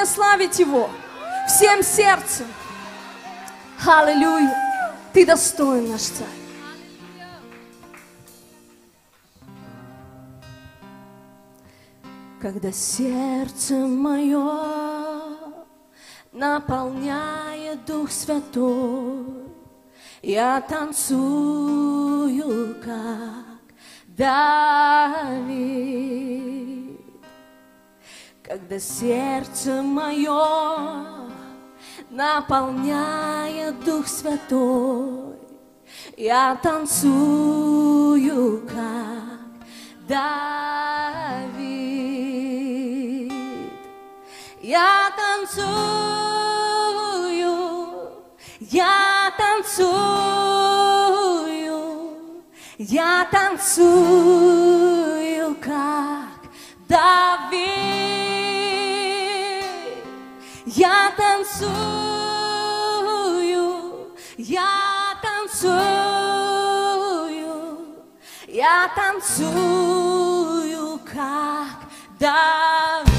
Славить Его всем сердцем. Аллилуйя! Ты достоин, наш Царь. Когда сердце мое наполняет Дух Святой, я танцую, как Давид. Когда сердце мое наполняет Дух Святой, я танцую, как Давид. Я танцую, я танцую, как Давид. Я танцую, я танцую, как Давид.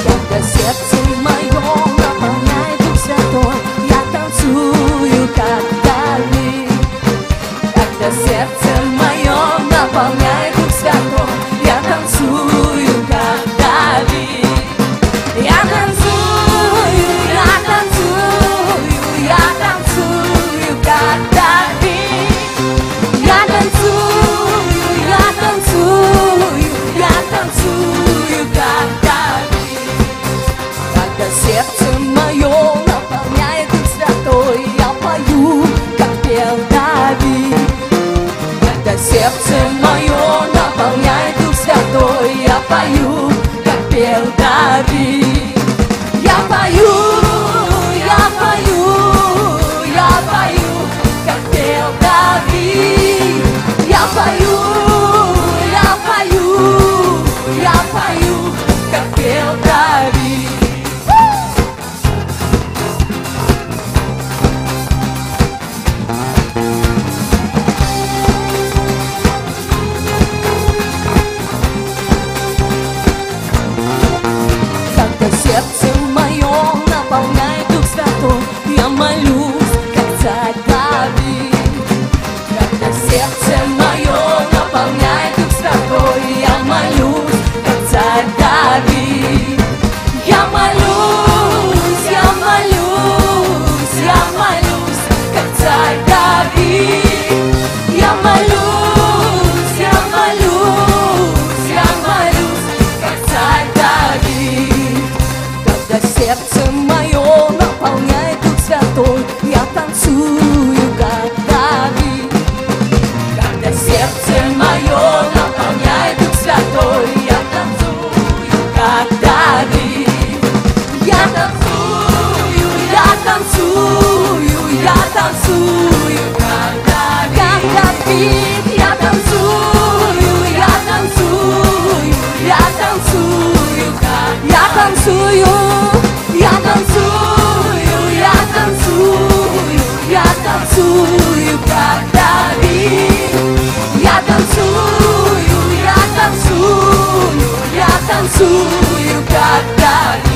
Когда сердце мое наполняет Дух Святой, я танцую, как Давид. Когда сердце мое наполняет Дух Святой, я танцую, как Давид. Я танцую, я танцую, я танцую, как Давид. Я танцую, я танцую, я танцую, как Давид. Когда сердце мое наполняет Дух Святой, я пою, как пел Давид. Когда сердце мое наполняет Дух Святой, я пою, как пел Давид. Я пою, я пою, я пою, как пел Давид. Я пою, я пою, я пою, как пел Давид. Когда сердце мое наполняет Дух Святой, я молюсь, как царь Давид. Когда сердце мое наполняет Дух Святой, я молюсь, как царь Давид. Я молюсь, я молюсь, я молюсь, как царь Давид. Я молюсь, я молюсь, я молюсь, как царь Давид. Когда сердце мое наполняет Дух Святой, я танцую, как Давид. Когда сердце мое наполняет Дух Святой, я танцую, как Давид. Я танцую, я танцую, я танцую, как Давид. Я танцую, я танцую, я танцую, как я танцую, я танцую, я танцую, я танцую, как Давид. Я танцую, я танцую, я танцую, как Давид.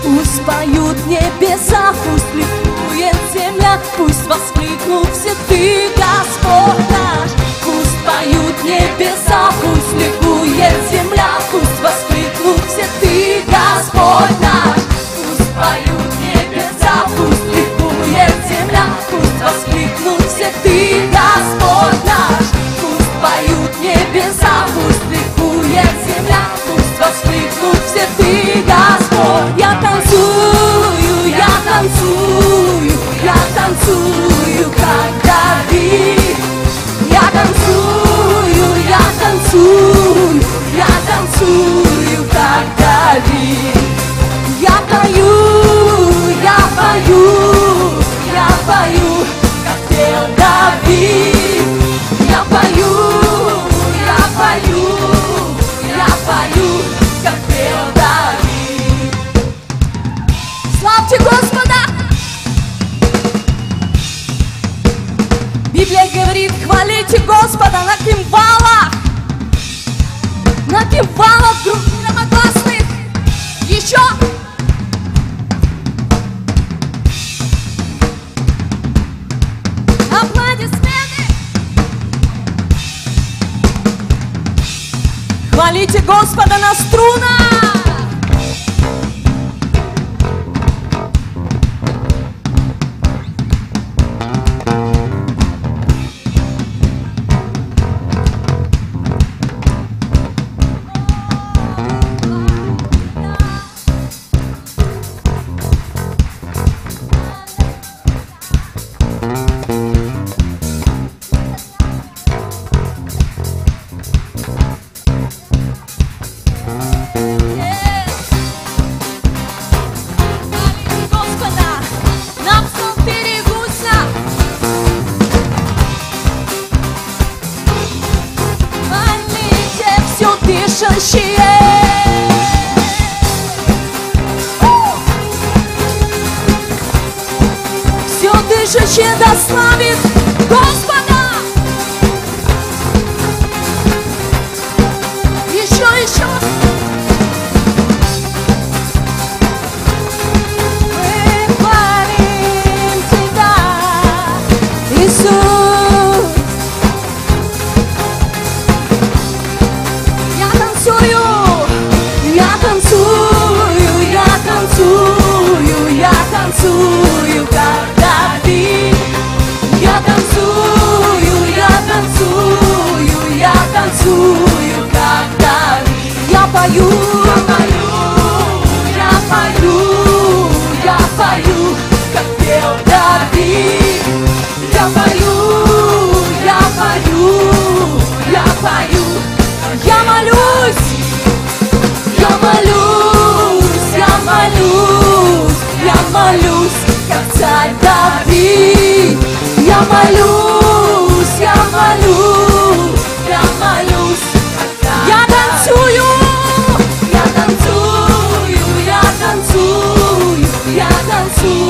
Пусть поют небеса, пусть ликует земля, пусть воскликнут все Ты, Господь наш. Пусть поют небеса, пусть ликует земля, пусть воскликнут все Ты, Господь наш. Пусть поют небеса, пусть ликует земля, пусть воскликнут все Ты, Господь наш. Пусть поют небеса, пусть ликует земля, пусть воскликнут все Ты, Господь. Я танцую, я танцую, я танцую, как Давид. Я танцую, я танцую, я танцую, как Давид. Славьте Господа! Библия говорит, хвалите Господа на кимвалах. На кимвалах громогласных. Еще. Аплодисменты. Хвалите Господа на струнах. Дышащие, все дышащее да славит Господа. Еще. Мы хвалим Тебя, Иисус. Танцую, как Давид. Я танцую, как Давид. Я пою, как пел Давид. Я пою, я молюсь, как царь Давид. Я молюсь, я танцую, я танцую.